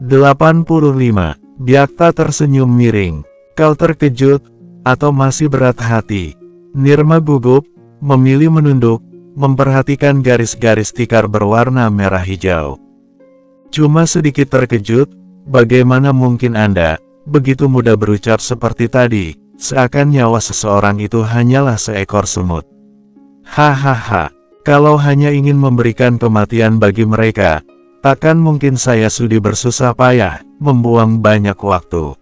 85. Byakta tersenyum miring. Kau terkejut, atau masih berat hati? Nirma gugup, memilih menunduk, memperhatikan garis-garis tikar berwarna merah hijau. Cuma sedikit terkejut, bagaimana mungkin Anda begitu mudah berucap seperti tadi, seakan nyawa seseorang itu hanyalah seekor semut. Hahaha, kalau hanya ingin memberikan kematian bagi mereka, takkan mungkin saya sudi bersusah payah, membuang banyak waktu.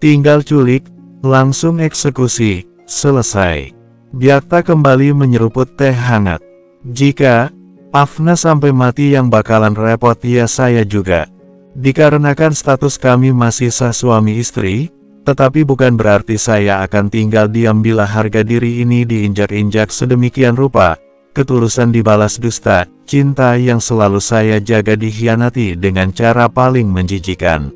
Tinggal culik, langsung eksekusi, selesai. Byakta kembali menyeruput teh hangat. Jika Afna sampai mati yang bakalan repot ya saya juga. Dikarenakan status kami masih sah suami istri, tetapi bukan berarti saya akan tinggal diam bila harga diri ini diinjak-injak sedemikian rupa. Ketulusan dibalas dusta, cinta yang selalu saya jaga dikhianati dengan cara paling menjijikan.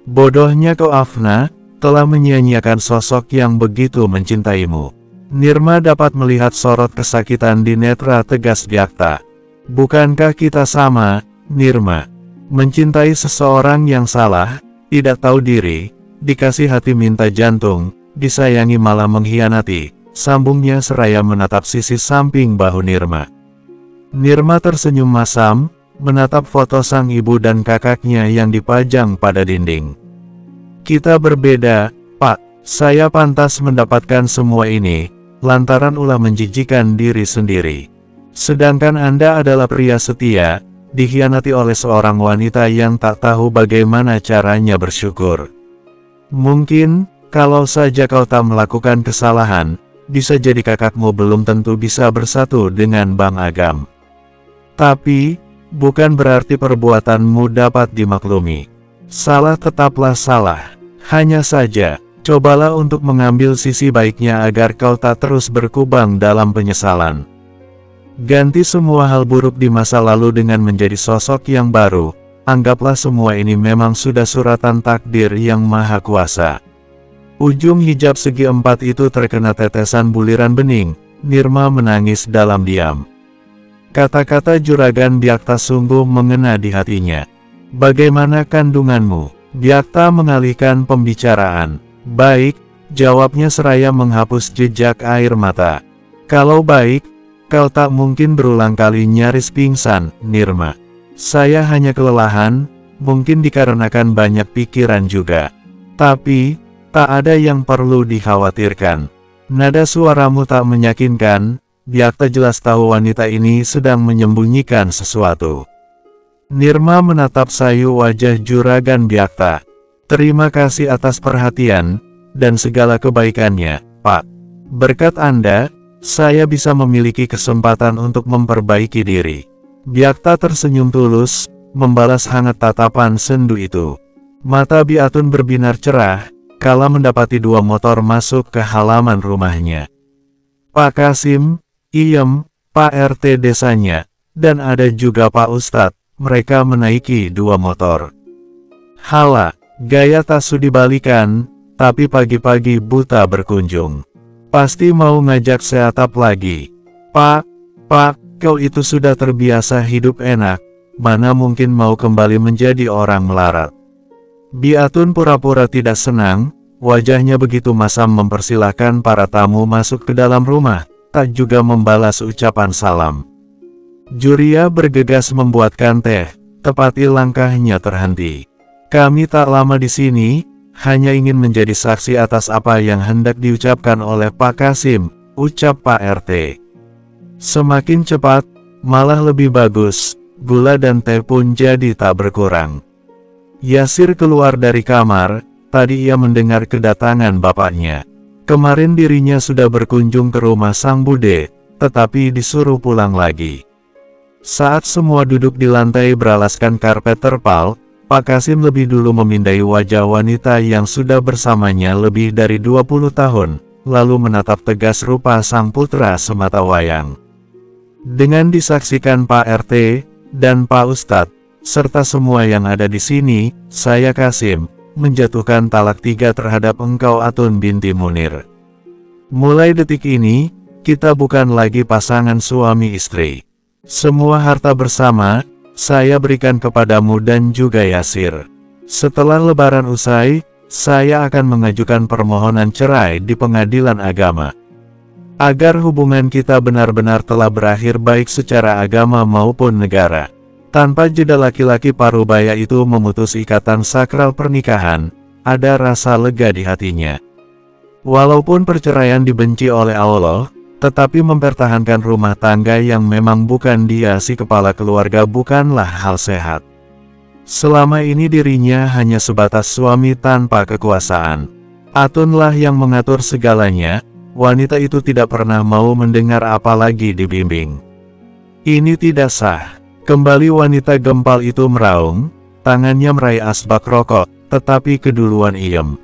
Bodohnya kau Afna, telah menyia-nyiakan sosok yang begitu mencintaimu. Nirma dapat melihat sorot kesakitan di netra tegas Byakta. Bukankah kita sama, Nirma? Mencintai seseorang yang salah, tidak tahu diri, dikasih hati minta jantung, disayangi malah mengkhianati, sambungnya seraya menatap sisi samping bahu Nirma. Nirma tersenyum masam, menatap foto sang ibu dan kakaknya yang dipajang pada dinding. Kita berbeda, Pak. Saya pantas mendapatkan semua ini, lantaran ulah menjijikan diri sendiri. Sedangkan Anda adalah pria setia, dikhianati oleh seorang wanita yang tak tahu bagaimana caranya bersyukur. Mungkin, kalau saja kau tak melakukan kesalahan, bisa jadi kakakmu belum tentu bisa bersatu dengan Bang Agam. Tapi, bukan berarti perbuatanmu dapat dimaklumi. Salah tetaplah salah. Hanya saja, cobalah untuk mengambil sisi baiknya agar kau tak terus berkubang dalam penyesalan. Ganti semua hal buruk di masa lalu dengan menjadi sosok yang baru. Anggaplah semua ini memang sudah suratan takdir yang maha kuasa. Ujung hijab segi empat itu terkena tetesan buliran bening. Nirma menangis dalam diam. Kata-kata juragan Byakta sungguh mengena di hatinya. Bagaimana kandunganmu? Byakta mengalihkan pembicaraan. Baik, jawabnya seraya menghapus jejak air mata. Kalau baik, kau tak mungkin berulang kali nyaris pingsan, Nirma. Saya hanya kelelahan, mungkin dikarenakan banyak pikiran juga. Tapi, tak ada yang perlu dikhawatirkan. Nada suaramu tak meyakinkan. Byakta jelas tahu wanita ini sedang menyembunyikan sesuatu. Nirma menatap sayu wajah juragan Byakta. Terima kasih atas perhatian, dan segala kebaikannya, Pak. Berkat Anda, saya bisa memiliki kesempatan untuk memperbaiki diri. Byakta tersenyum tulus, membalas hangat tatapan sendu itu. Mata Biatun berbinar cerah, kala mendapati dua motor masuk ke halaman rumahnya. Pak Kasim, Iem, Pak RT desanya, dan ada juga Pak Ustadz, mereka menaiki dua motor. Hala, gaya tak sudi balikan, tapi pagi-pagi buta berkunjung. Pasti mau ngajak seatap lagi. Pak, kau itu sudah terbiasa hidup enak, mana mungkin mau kembali menjadi orang melarat. Biatun pura-pura tidak senang, wajahnya begitu masam mempersilahkan para tamu masuk ke dalam rumah, tak juga membalas ucapan salam. Juria bergegas membuatkan teh, tepati langkahnya terhenti. Kami tak lama di sini, hanya ingin menjadi saksi atas apa yang hendak diucapkan oleh Pak Kasim, ucap Pak RT. Semakin cepat, malah lebih bagus, gula dan teh pun jadi tak berkurang. Yasir keluar dari kamar, tadi ia mendengar kedatangan bapaknya. Kemarin dirinya sudah berkunjung ke rumah sang bude, tetapi disuruh pulang lagi. Saat semua duduk di lantai beralaskan karpet terpal, Pak Kasim lebih dulu memindai wajah wanita yang sudah bersamanya lebih dari 20 tahun, lalu menatap tegas rupa sang putra sematawayang. Dengan disaksikan Pak RT, dan Pak Ustadz, serta semua yang ada di sini, saya Kasim, menjatuhkan talak 3 terhadap engkau Atun binti Munir. Mulai detik ini, kita bukan lagi pasangan suami istri. Semua harta bersama, saya berikan kepadamu dan juga Yasir. Setelah lebaran usai, saya akan mengajukan permohonan cerai di pengadilan agama. Agar hubungan kita benar-benar telah berakhir baik secara agama maupun negara. Tanpa jeda laki-laki parubaya itu memutus ikatan sakral pernikahan, ada rasa lega di hatinya. Walaupun perceraian dibenci oleh Allah, tetapi mempertahankan rumah tangga yang memang bukan dia si kepala keluarga bukanlah hal sehat. Selama ini dirinya hanya sebatas suami tanpa kekuasaan. Atunlah yang mengatur segalanya, wanita itu tidak pernah mau mendengar apalagi dibimbing. Ini tidak sah. Kembali wanita gempal itu meraung, tangannya meraih asbak rokok, tetapi keduluan iem.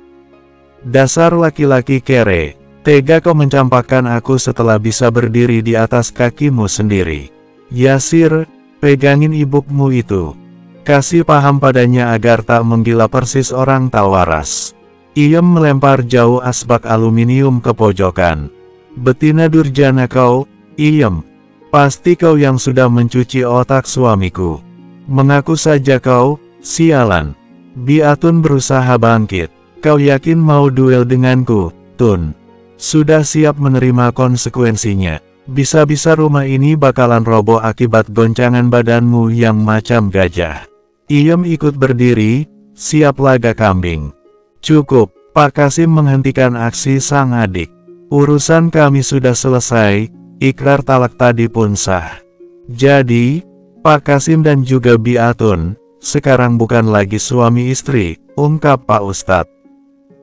Dasar laki-laki kere. Tega kau mencampakkan aku setelah bisa berdiri di atas kakimu sendiri. Yasir, pegangin ibukmu itu. Kasih paham padanya agar tak menggila persis orang tak waras. Iem melempar jauh asbak aluminium ke pojokan. Betina durjana kau, Iem. Pasti kau yang sudah mencuci otak suamiku. Mengaku saja kau, sialan. Biatun berusaha bangkit. Kau yakin mau duel denganku, Tun? Sudah siap menerima konsekuensinya. Bisa-bisa rumah ini bakalan roboh akibat goncangan badanmu yang macam gajah. Iem ikut berdiri, siap laga kambing. Cukup, Pak Kasim menghentikan aksi sang adik. Urusan kami sudah selesai, ikrar talak tadi pun sah. Jadi, Pak Kasim dan juga Biatun, sekarang bukan lagi suami istri, ungkap Pak Ustadz.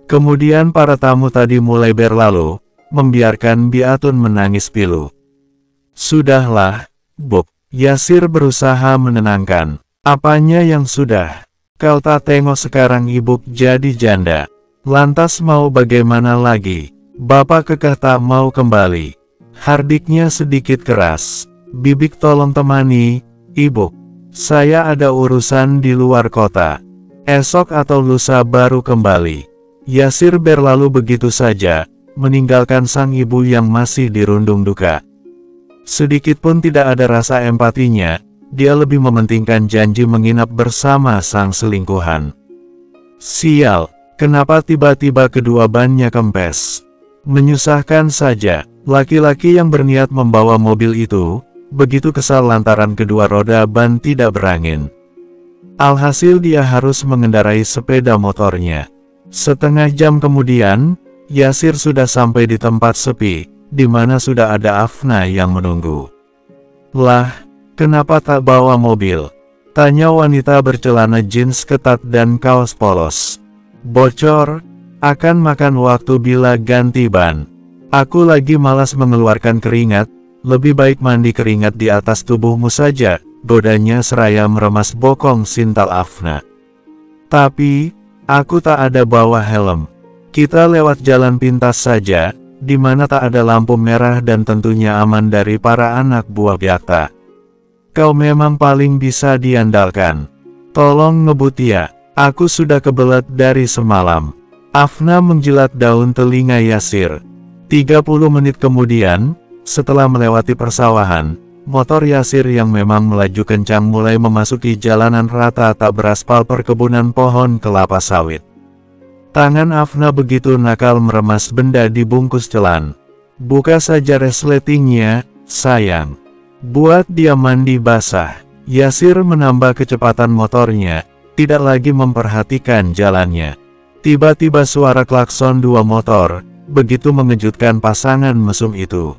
Kemudian para tamu tadi mulai berlalu, membiarkan Biatun menangis pilu. Sudahlah, Buk. Yasir berusaha menenangkan. Apanya yang sudah? Kau tak tengok sekarang ibu jadi janda. Lantas mau bagaimana lagi? Bapak kekeh tak mau kembali. Hardiknya sedikit keras. Bibik tolong temani, Ibu. Saya ada urusan di luar kota. Esok atau lusa baru kembali. Yasir berlalu begitu saja, meninggalkan sang ibu yang masih dirundung duka. Sedikit pun tidak ada rasa empatinya, dia lebih mementingkan janji menginap bersama sang selingkuhan. Sial, kenapa tiba-tiba kedua bannya kempes? Menyusahkan saja, laki-laki yang berniat membawa mobil itu, begitu kesal lantaran kedua roda ban tidak berangin. Alhasil dia harus mengendarai sepeda motornya. Setengah jam kemudian, Yasir sudah sampai di tempat sepi, di mana sudah ada Afna yang menunggu. Lah, kenapa tak bawa mobil? Tanya wanita bercelana jeans ketat dan kaos polos. Bocor, akan makan waktu bila ganti ban. Aku lagi malas mengeluarkan keringat, lebih baik mandi keringat di atas tubuhmu saja, godanya seraya meremas bokong sintal Afna. Tapi, aku tak ada bawa helm. Kita lewat jalan pintas saja, di mana tak ada lampu merah dan tentunya aman dari para anak buah Byakta. Kau memang paling bisa diandalkan. Tolong ngebut ya, aku sudah kebelet dari semalam. Afna menjilat daun telinga Yasir. 30 menit kemudian, setelah melewati persawahan, motor Yasir yang memang melaju kencang mulai memasuki jalanan rata tak beraspal perkebunan pohon kelapa sawit. Tangan Afna begitu nakal meremas benda di bungkus celan. Buka saja resletingnya, sayang. Buat dia mandi basah. Yasir menambah kecepatan motornya, tidak lagi memperhatikan jalannya. Tiba-tiba suara klakson dua motor, begitu mengejutkan pasangan mesum itu.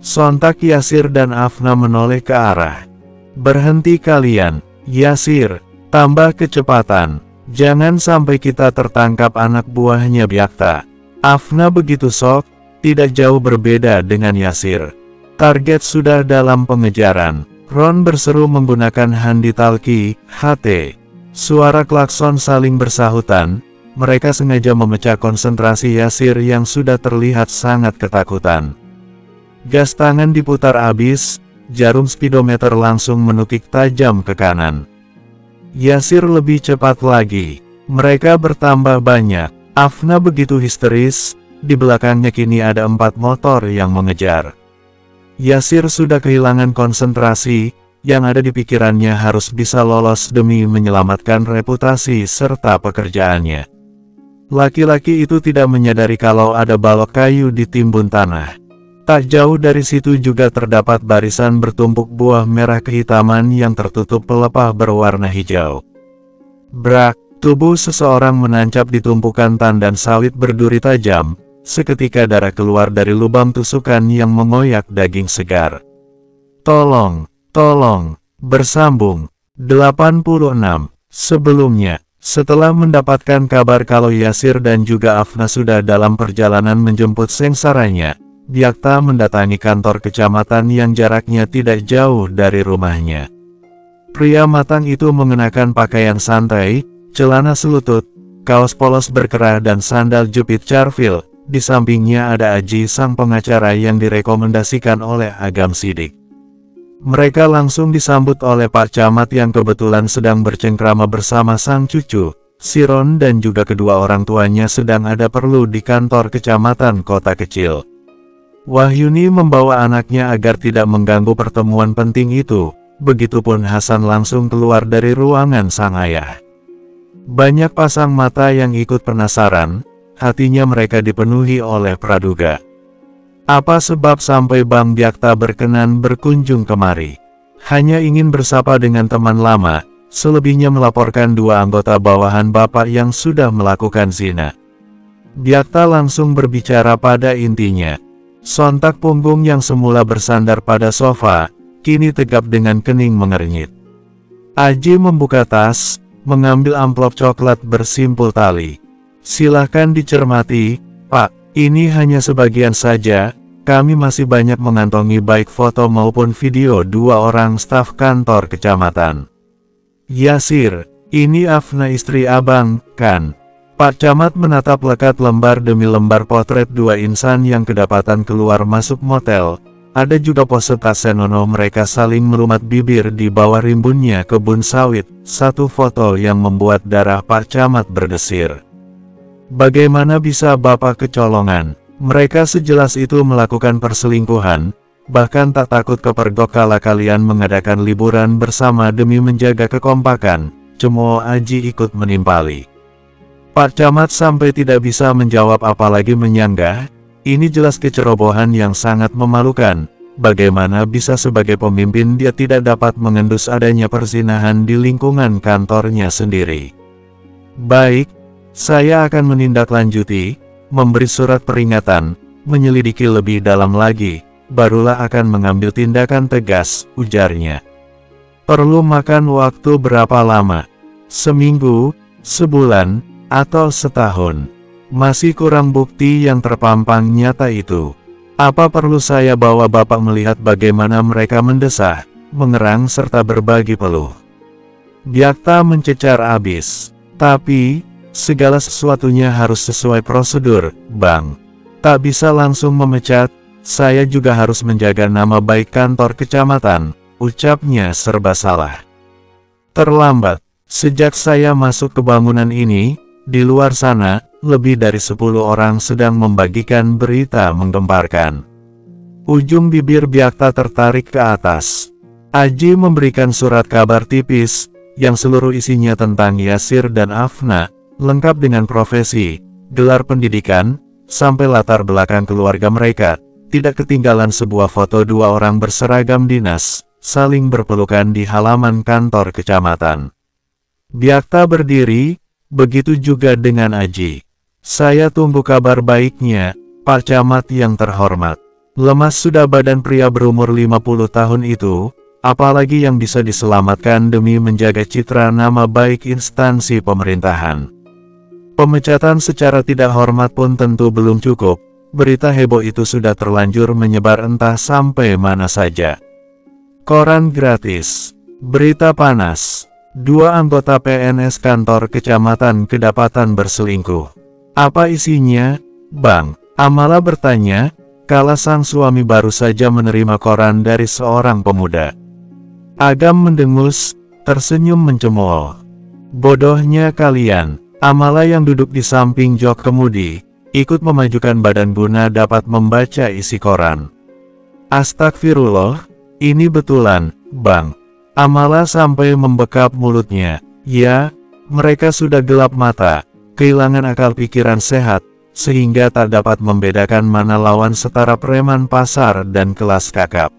Sontak Yasir dan Afna menoleh ke arah. Berhenti kalian, Yasir, tambah kecepatan. Jangan sampai kita tertangkap anak buahnya Byakta. Afna begitu sok, tidak jauh berbeda dengan Yasir. Target sudah dalam pengejaran. Ron berseru menggunakan handi talki, HT. Suara klakson saling bersahutan. Mereka sengaja memecah konsentrasi Yasir yang sudah terlihat sangat ketakutan. Gas tangan diputar habis, jarum speedometer langsung menukik tajam ke kanan. Yasir lebih cepat lagi. Mereka bertambah banyak. Afna begitu histeris, di belakangnya kini ada 4 motor yang mengejar. Yasir sudah kehilangan konsentrasi, yang ada di pikirannya harus bisa lolos demi menyelamatkan reputasi serta pekerjaannya. Laki-laki itu tidak menyadari kalau ada balok kayu di timbun tanah. Tak jauh dari situ juga terdapat barisan bertumpuk buah merah kehitaman yang tertutup pelepah berwarna hijau. Brak, tubuh seseorang menancap di tumpukan tandan sawit berduri tajam. Seketika darah keluar dari lubang tusukan yang mengoyak daging segar. Tolong, tolong, bersambung. 86. Sebelumnya, setelah mendapatkan kabar kalau Yasir dan juga Afna sudah dalam perjalanan menjemput sengsaranya, Byakta mendatangi kantor kecamatan yang jaraknya tidak jauh dari rumahnya. Pria matang itu mengenakan pakaian santai, celana selutut, kaos polos berkerah dan sandal jepit carvil. Di sampingnya ada Aji sang pengacara yang direkomendasikan oleh Agam Sidik. Mereka langsung disambut oleh Pak Camat yang kebetulan sedang bercengkrama bersama sang cucu, Siron, dan juga kedua orang tuanya sedang ada perlu di kantor kecamatan kota kecil. Wahyuni membawa anaknya agar tidak mengganggu pertemuan penting itu, begitupun Hasan langsung keluar dari ruangan sang ayah. Banyak pasang mata yang ikut penasaran. Hatinya mereka dipenuhi oleh praduga. Apa sebab sampai Bang Byakta berkenan berkunjung kemari? Hanya ingin bersapa dengan teman lama, selebihnya melaporkan dua anggota bawahan bapak yang sudah melakukan zina. Byakta langsung berbicara pada intinya. Sontak punggung yang semula bersandar pada sofa, kini tegap dengan kening mengernyit. Aji membuka tas, mengambil amplop coklat bersimpul tali. Silahkan dicermati, Pak, ini hanya sebagian saja, kami masih banyak mengantongi baik foto maupun video dua orang staf kantor kecamatan. Yasir, ini Afna istri abang, kan? Pak Camat menatap lekat lembar demi lembar potret dua insan yang kedapatan keluar masuk motel. Ada juga pose tak senonoh mereka saling melumat bibir di bawah rimbunnya kebun sawit, satu foto yang membuat darah Pak Camat berdesir. Bagaimana bisa Bapak kecolongan? Mereka sejelas itu melakukan perselingkuhan, bahkan tak takut kepergok kala kalian mengadakan liburan bersama demi menjaga kekompakan, cemooh Aji ikut menimpali. Pak Camat sampai tidak bisa menjawab apalagi menyanggah, ini jelas kecerobohan yang sangat memalukan, bagaimana bisa sebagai pemimpin dia tidak dapat mengendus adanya perzinahan di lingkungan kantornya sendiri. Baik. Saya akan menindaklanjuti, memberi surat peringatan, menyelidiki lebih dalam lagi, barulah akan mengambil tindakan tegas, ujarnya. Perlu makan waktu berapa lama? Seminggu, sebulan, atau setahun? Masih kurang bukti yang terpampang nyata itu. Apa perlu saya bawa Bapak melihat bagaimana mereka mendesah, mengerang serta berbagi peluh? Byakta mencecar abis. Tapi segala sesuatunya harus sesuai prosedur, Bang. Tak bisa langsung memecat, saya juga harus menjaga nama baik kantor kecamatan, ucapnya serba salah. Terlambat, sejak saya masuk ke bangunan ini, di luar sana, lebih dari 10 orang sedang membagikan berita menggemparkan. Ujung bibir Byakta tertarik ke atas. Aji memberikan surat kabar tipis, yang seluruh isinya tentang Yasir dan Afna, lengkap dengan profesi, gelar pendidikan, sampai latar belakang keluarga mereka, tidak ketinggalan sebuah foto dua orang berseragam dinas, saling berpelukan di halaman kantor kecamatan. Byakta berdiri, begitu juga dengan Aji. Saya tunggu kabar baiknya, Pak Camat yang terhormat. Lemas sudah badan pria berumur 50 tahun itu, apalagi yang bisa diselamatkan demi menjaga citra nama baik instansi pemerintahan. Pemecatan secara tidak hormat pun tentu belum cukup, berita heboh itu sudah terlanjur menyebar entah sampai mana saja. Koran gratis, berita panas, dua anggota PNS kantor kecamatan kedapatan berselingkuh. Apa isinya, Bang? Amala bertanya, kala sang suami baru saja menerima koran dari seorang pemuda. Agam mendengus, tersenyum mencemooh. Bodohnya kalian. Amala yang duduk di samping jok kemudi, ikut memajukan badan guna dapat membaca isi koran. Astagfirullah, ini betulan, Bang. Amala sampai membekap mulutnya. Ya, mereka sudah gelap mata, kehilangan akal pikiran sehat, sehingga tak dapat membedakan mana lawan setara preman pasar dan kelas kakap.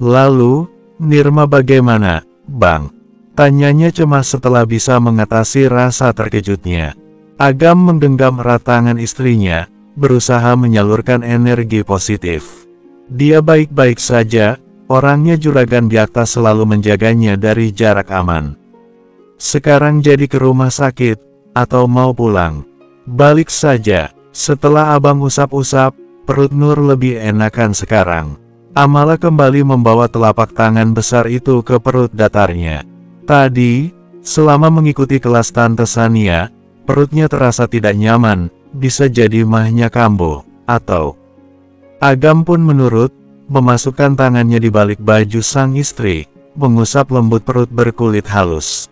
Lalu, Nirma bagaimana, Bang? Tanyanya cemas setelah bisa mengatasi rasa terkejutnya. Agam menggenggam erat tangan istrinya, berusaha menyalurkan energi positif. Dia baik-baik saja, orangnya Juragan Byakta selalu menjaganya dari jarak aman. Sekarang jadi ke rumah sakit, atau mau pulang? Balik saja. Setelah abang usap-usap, perut Nur lebih enakan sekarang. Amala kembali membawa telapak tangan besar itu ke perut datarnya. Tadi, selama mengikuti kelas Tante Sania, perutnya terasa tidak nyaman, bisa jadi mahnya kambuh, atau... Agam pun menurut, memasukkan tangannya di balik baju sang istri, mengusap lembut perut berkulit halus.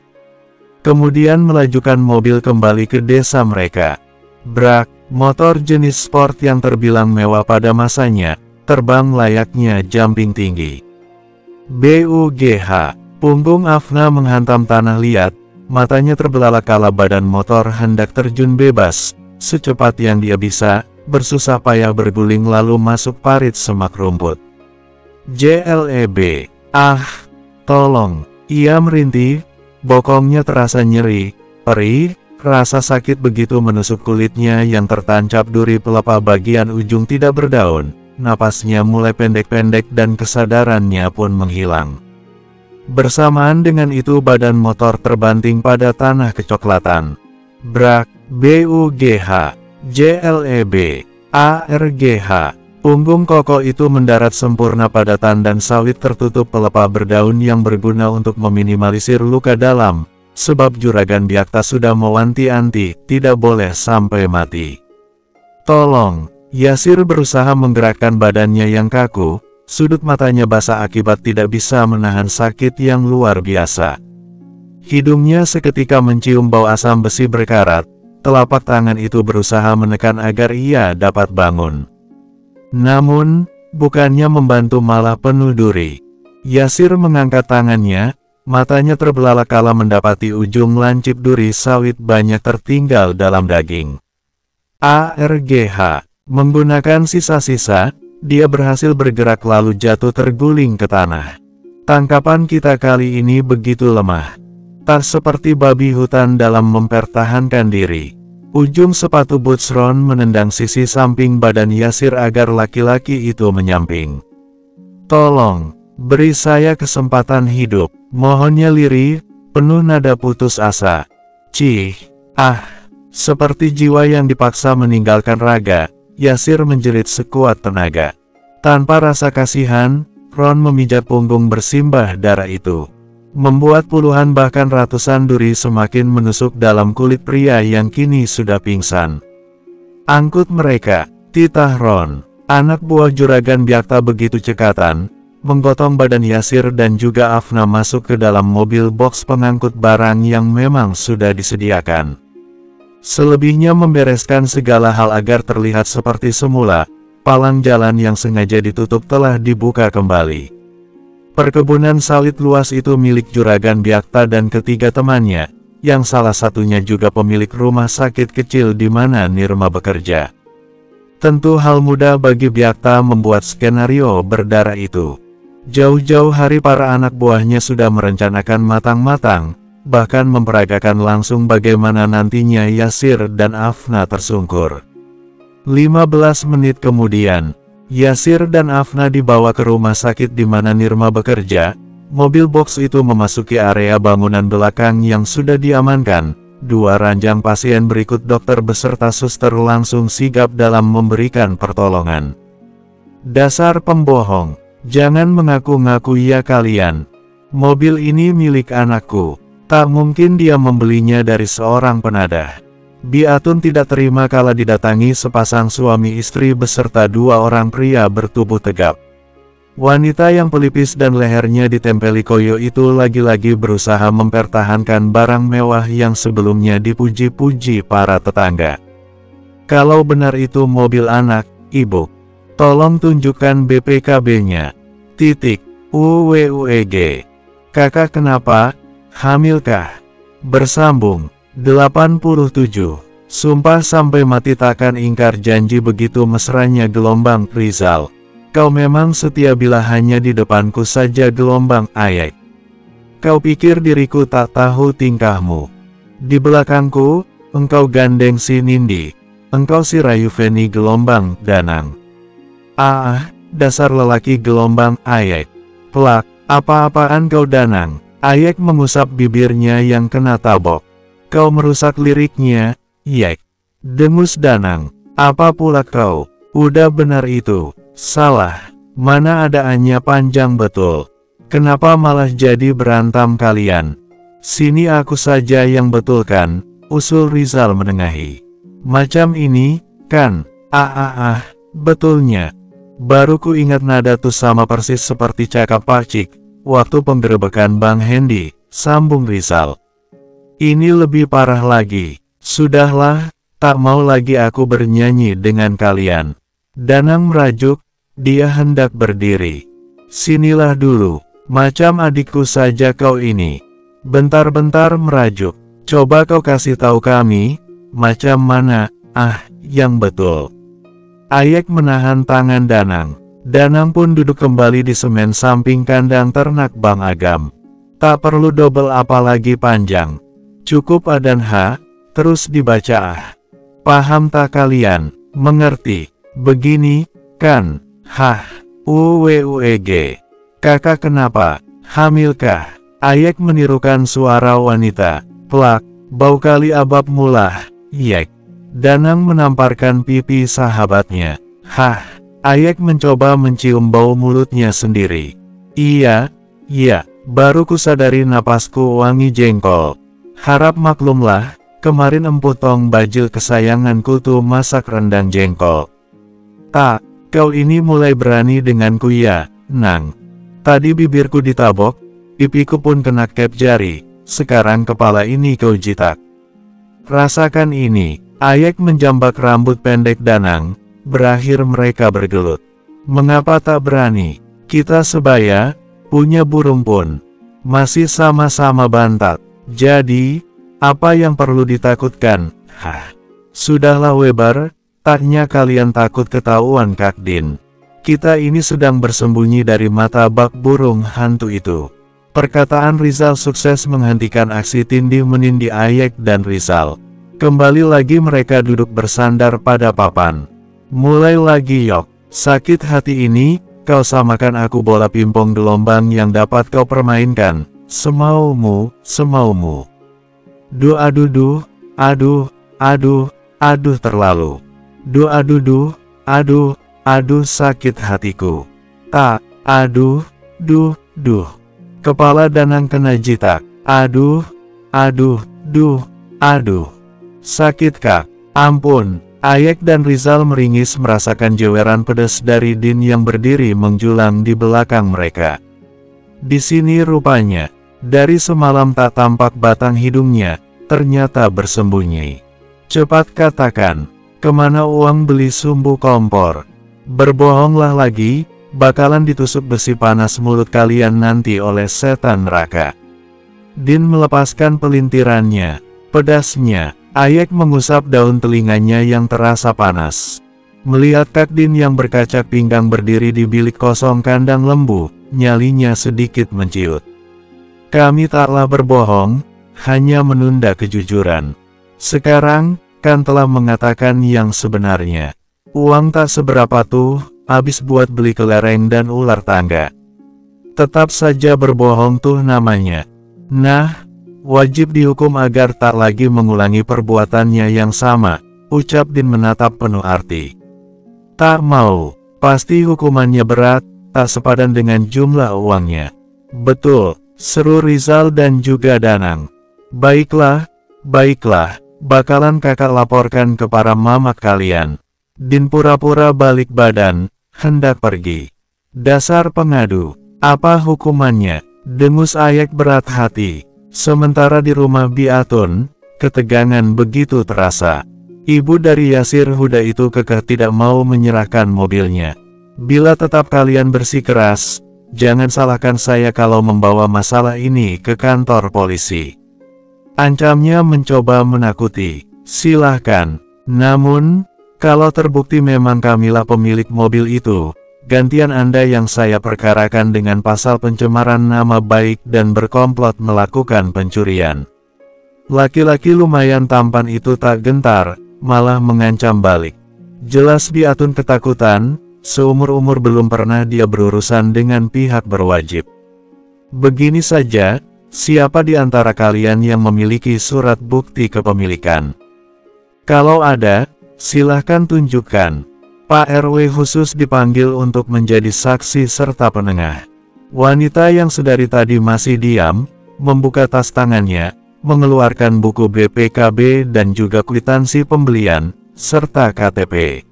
Kemudian melajukan mobil kembali ke desa mereka. Brak, motor jenis sport yang terbilang mewah pada masanya, terbang layaknya jumping tinggi. BUGH, punggung Afna menghantam tanah liat, matanya terbelalak kala badan motor hendak terjun bebas, secepat yang dia bisa, bersusah payah berguling lalu masuk parit semak rumput. JLEB, tolong, ia merintih, bokongnya terasa nyeri, perih, rasa sakit begitu menusuk kulitnya yang tertancap duri pelepah bagian ujung tidak berdaun, napasnya mulai pendek-pendek dan kesadarannya pun menghilang. Bersamaan dengan itu badan motor terbanting pada tanah kecoklatan. Brak, BUGH, JLEB, ARGH. Punggung kokoh itu mendarat sempurna pada tandan sawit tertutup pelepah berdaun yang berguna untuk meminimalisir luka dalam, sebab Juragan Byakta sudah mewanti-wanti, tidak boleh sampai mati. Tolong, Yasir berusaha menggerakkan badannya yang kaku, sudut matanya basah akibat tidak bisa menahan sakit yang luar biasa. Hidungnya seketika mencium bau asam besi berkarat, telapak tangan itu berusaha menekan agar ia dapat bangun. Namun, bukannya membantu malah penuh duri. Yasir mengangkat tangannya, matanya terbelalak kala mendapati ujung lancip duri sawit banyak tertinggal dalam daging. ARGH, menggunakan sisa-sisa, dia berhasil bergerak lalu jatuh terguling ke tanah. Tangkapan kita kali ini begitu lemah. Tak seperti babi hutan dalam mempertahankan diri. Ujung sepatu boots Ron menendang sisi samping badan Yasir agar laki-laki itu menyamping. Tolong, beri saya kesempatan hidup, mohonnya lirih, penuh nada putus asa. Cih, seperti jiwa yang dipaksa meninggalkan raga, Yasir menjerit sekuat tenaga. Tanpa rasa kasihan, Ron memijat punggung bersimbah darah itu. Membuat puluhan bahkan ratusan duri semakin menusuk dalam kulit pria yang kini sudah pingsan. Angkut mereka, titah Ron. Anak buah Juragan Byakta begitu cekatan, menggotong badan Yasir dan juga Afna masuk ke dalam mobil box pengangkut barang yang memang sudah disediakan. Selebihnya membereskan segala hal agar terlihat seperti semula, palang jalan yang sengaja ditutup telah dibuka kembali. Perkebunan sawit luas itu milik Juragan Byakta dan ketiga temannya, yang salah satunya juga pemilik rumah sakit kecil di mana Nirma bekerja. Tentu hal mudah bagi Byakta membuat skenario berdarah itu. Jauh-jauh hari para anak buahnya sudah merencanakan matang-matang, bahkan memperagakan langsung bagaimana nantinya Yasir dan Afna tersungkur. 15 menit kemudian, Yasir dan Afna dibawa ke rumah sakit di mana Nirma bekerja. Mobil box itu memasuki area bangunan belakang yang sudah diamankan. Dua ranjang pasien berikut dokter beserta suster langsung sigap dalam memberikan pertolongan. Dasar pembohong, jangan mengaku-ngaku ya kalian. Mobil ini milik anakku. Tak mungkin dia membelinya dari seorang penadah. Biatun tidak terima kala didatangi sepasang suami istri beserta dua orang pria bertubuh tegap. Wanita yang pelipis dan lehernya ditempeli koyo itu lagi-lagi berusaha mempertahankan barang mewah yang sebelumnya dipuji-puji para tetangga. Kalau benar itu mobil anak, ibu, tolong tunjukkan BPKB-nya. UWUEG. Kakak kenapa? Hamilkah? Bersambung. 87. Sumpah sampai mati takkan ingkar janji, begitu mesranya gelombang. Rizal, kau memang setia bila hanya di depanku saja. Gelombang. Ayek, kau pikir diriku tak tahu tingkahmu? Di belakangku, engkau gandeng si Nindi, engkau si Rayuveni. Gelombang. Danang, ah, dasar lelaki. Gelombang. Ayek, pelak, apa-apaan kau Danang? Ayek mengusap bibirnya yang kena tabok. Kau merusak liriknya, Yek. Dengus Danang, apa pula kau? Udah benar itu, salah. Mana adaannya panjang betul. Kenapa malah jadi berantem kalian? Sini aku saja yang betulkan, usul Rizal menengahi. Macam ini, kan? Betulnya. Baru ku ingat nada tuh sama persis seperti cakap Pakcik waktu penggerebekan Bang Hendi, sambung Rizal. Ini lebih parah lagi. Sudahlah, tak mau lagi aku bernyanyi dengan kalian. Danang merajuk, dia hendak berdiri. Sinilah dulu, macam adikku saja kau ini. Bentar-bentar merajuk, coba kau kasih tahu kami, macam mana, yang betul. Ayek menahan tangan Danang. Danang pun duduk kembali di semen samping kandang ternak Bang Agam. Tak perlu double apalagi panjang. Cukup A dan H, terus dibaca. Paham tak kalian? Mengerti? Begini, kan? UWUEG. Kakak kenapa? Hamilkah? Ayek menirukan suara wanita. Plak, bau kali abab mulah. Yek. Danang menamparkan pipi sahabatnya. Ayek mencoba mencium bau mulutnya sendiri. Iya, baru kusadari napasku wangi jengkol. Harap maklumlah, kemarin Empu Tong Bajil kesayanganku tuh masak rendang jengkol. Tak, kau ini mulai berani denganku ya, Nang. Tadi bibirku ditabok, pipiku pun kena kep jari, sekarang kepala ini kau jitak. Rasakan ini. Ayek menjambak rambut pendek Danang. Berakhir mereka bergelut. Mengapa tak berani? Kita sebaya, punya burung pun. Masih sama-sama bantat. Jadi, apa yang perlu ditakutkan? Sudahlah Webar, taknya kalian takut ketahuan Kak Din. Kita ini sedang bersembunyi dari mata bak burung hantu itu. Perkataan Rizal sukses menghentikan aksi tindih menindih Ayek dan Rizal. Kembali lagi mereka duduk bersandar pada papan. Mulai lagi Yok, sakit hati ini, kau samakan aku bola pimpong gelombang yang dapat kau permainkan, semaumu. Aduh terlalu. Aduh sakit hatiku. Tak, aduh. Kepala Danang kena jitak. Aduh. Sakit Kak, ampun. Ayek dan Rizal meringis merasakan jeweran pedas dari Din yang berdiri menjulang di belakang mereka. Di sini rupanya, dari semalam tak tampak batang hidungnya, ternyata bersembunyi. Cepat katakan, kemana uang beli sumbu kompor? Berbohonglah lagi, bakalan ditusuk besi panas mulut kalian nanti oleh setan neraka. Din melepaskan pelintirannya, pedasnya. Ayek mengusap daun telinganya yang terasa panas. Melihat Kak Din yang berkacak pinggang berdiri di bilik kosong kandang lembu, nyalinya sedikit menciut. Kami taklah berbohong, hanya menunda kejujuran. Sekarang, kan telah mengatakan yang sebenarnya. Uang tak seberapa tuh, habis buat beli kelereng dan ular tangga. Tetap saja berbohong tuh namanya. Nah, wajib dihukum agar tak lagi mengulangi perbuatannya yang sama, ucap Din menatap penuh arti. Tak mau, pasti hukumannya berat, tak sepadan dengan jumlah uangnya. Betul, seru Rizal dan juga Danang. Baiklah, bakalan kakak laporkan ke para mamak kalian. Din pura-pura balik badan, hendak pergi. Dasar pengadu, apa hukumannya? Dengus Ayek berat hati. Sementara di rumah Biatun, ketegangan begitu terasa. Ibu dari Yasir Huda itu kekeh tidak mau menyerahkan mobilnya. Bila tetap kalian bersikeras, jangan salahkan saya kalau membawa masalah ini ke kantor polisi. Ancamnya mencoba menakuti. Silahkan. Namun, kalau terbukti memang Kamilah pemilik mobil itu, gantian Anda yang saya perkarakan dengan pasal pencemaran nama baik dan berkomplot melakukan pencurian. Laki-laki lumayan tampan itu tak gentar, malah mengancam balik. Jelas Biatun ketakutan, seumur-umur belum pernah dia berurusan dengan pihak berwajib. Begini saja, siapa di antara kalian yang memiliki surat bukti kepemilikan? Kalau ada, silahkan tunjukkan. Pak RW khusus dipanggil untuk menjadi saksi serta penengah. Wanita yang sedari tadi masih diam, membuka tas tangannya, mengeluarkan buku BPKB dan juga kwitansi pembelian, serta KTP.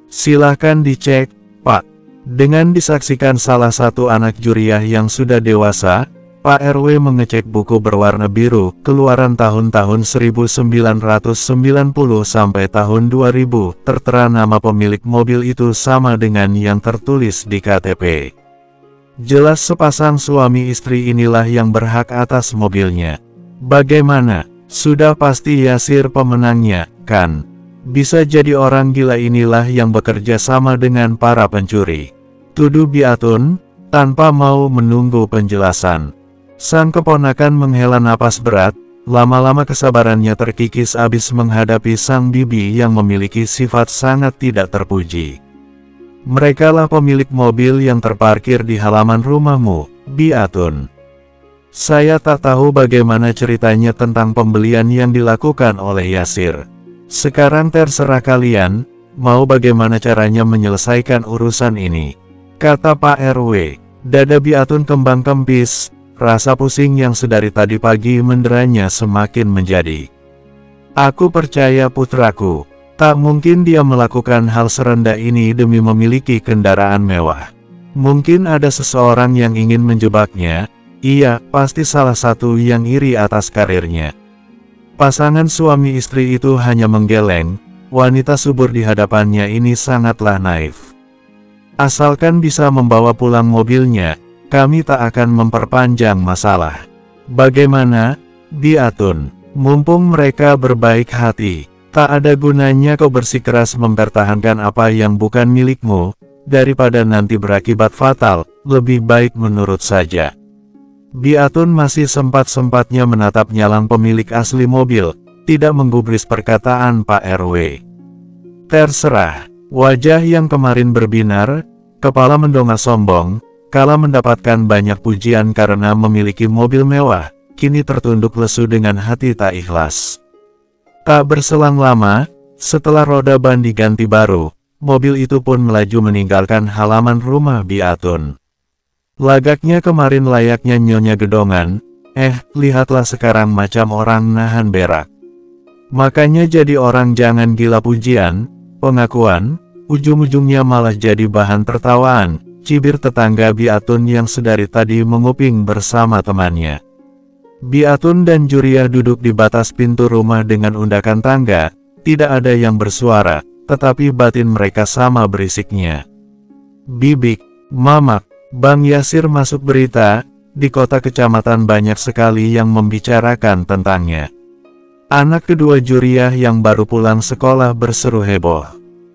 Silahkan dicek, Pak. Dengan disaksikan salah satu anak juriah yang sudah dewasa, Pak RW mengecek buku berwarna biru, keluaran tahun-tahun 1990 sampai tahun 2000, tertera nama pemilik mobil itu sama dengan yang tertulis di KTP. Jelas sepasang suami istri inilah yang berhak atas mobilnya. Bagaimana? Sudah pasti Yasir pemenangnya, kan? Bisa jadi orang gila inilah yang bekerja sama dengan para pencuri. Tuduh Biatun, tanpa mau menunggu penjelasan. Sang keponakan menghela napas berat, lama-lama kesabarannya terkikis abis menghadapi sang bibi yang memiliki sifat sangat tidak terpuji. Merekalah pemilik mobil yang terparkir di halaman rumahmu, Biatun. Saya tak tahu bagaimana ceritanya tentang pembelian yang dilakukan oleh Yasir. Sekarang terserah kalian, mau bagaimana caranya menyelesaikan urusan ini. Kata Pak RW, dada Biatun kembang kempis. Rasa pusing yang sedari tadi pagi menderanya semakin menjadi. Aku percaya putraku, tak mungkin dia melakukan hal serendah ini demi memiliki kendaraan mewah. Mungkin ada seseorang yang ingin menjebaknya, iya, pasti salah satu yang iri atas karirnya. Pasangan suami istri itu hanya menggeleng, wanita subur di hadapannya ini sangatlah naif. Asalkan bisa membawa pulang mobilnya, kami tak akan memperpanjang masalah. Bagaimana, Biatun? Mumpung mereka berbaik hati, tak ada gunanya kau bersikeras mempertahankan apa yang bukan milikmu, daripada nanti berakibat fatal, lebih baik menurut saja. Biatun masih sempat-sempatnya menatap nyalang pemilik asli mobil, tidak menggubris perkataan Pak RW. Terserah, wajah yang kemarin berbinar, kepala mendongak sombong, kala mendapatkan banyak pujian karena memiliki mobil mewah, kini tertunduk lesu dengan hati tak ikhlas. Tak berselang lama, setelah roda ban diganti baru, mobil itu pun melaju meninggalkan halaman rumah Biatun. Lagaknya kemarin layaknya Nyonya Gedongan, lihatlah sekarang macam orang nahan berak. Makanya jadi orang jangan gila pujian, pengakuan, ujung-ujungnya malah jadi bahan tertawaan. Cibir tetangga Biatun yang sedari tadi menguping bersama temannya. Biatun dan Juriah duduk di batas pintu rumah dengan undakan tangga, tidak ada yang bersuara, tetapi batin mereka sama berisiknya. Bibik, mamak, Bang Yasir masuk berita, di kota kecamatan banyak sekali yang membicarakan tentangnya. Anak kedua Juriah yang baru pulang sekolah berseru heboh.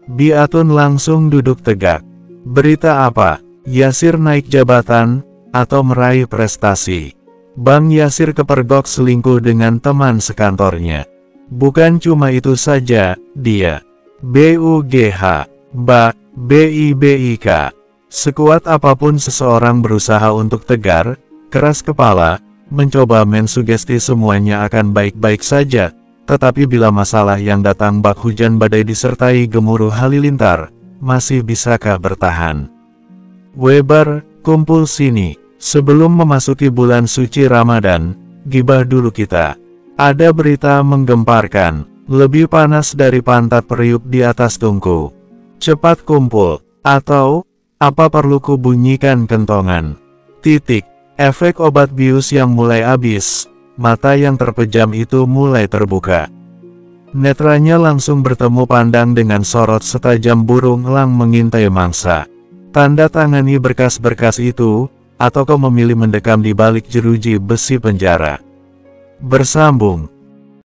Biatun langsung duduk tegak. Berita apa? Yasir naik jabatan, atau meraih prestasi? Bang Yasir kepergok selingkuh dengan teman sekantornya. Bukan cuma itu saja, dia BUGH, BIBIK. Sekuat apapun seseorang berusaha untuk tegar, keras kepala, mencoba mensugesti semuanya akan baik-baik saja, tetapi bila masalah yang datang bak hujan badai disertai gemuruh halilintar, masih bisakah bertahan? Webar, kumpul sini. Sebelum memasuki bulan suci Ramadan, gibah dulu kita. Ada berita menggemparkan, lebih panas dari pantat periuk di atas tungku. Cepat kumpul, atau, apa perlu kubunyikan kentongan? Titik. Efek obat bius yang mulai habis, mata yang terpejam itu mulai terbuka. Netranya langsung bertemu pandang dengan sorot setajam burung elang mengintai mangsa. Tanda tangani berkas-berkas itu, atau kau memilih mendekam di balik jeruji besi penjara. Bersambung.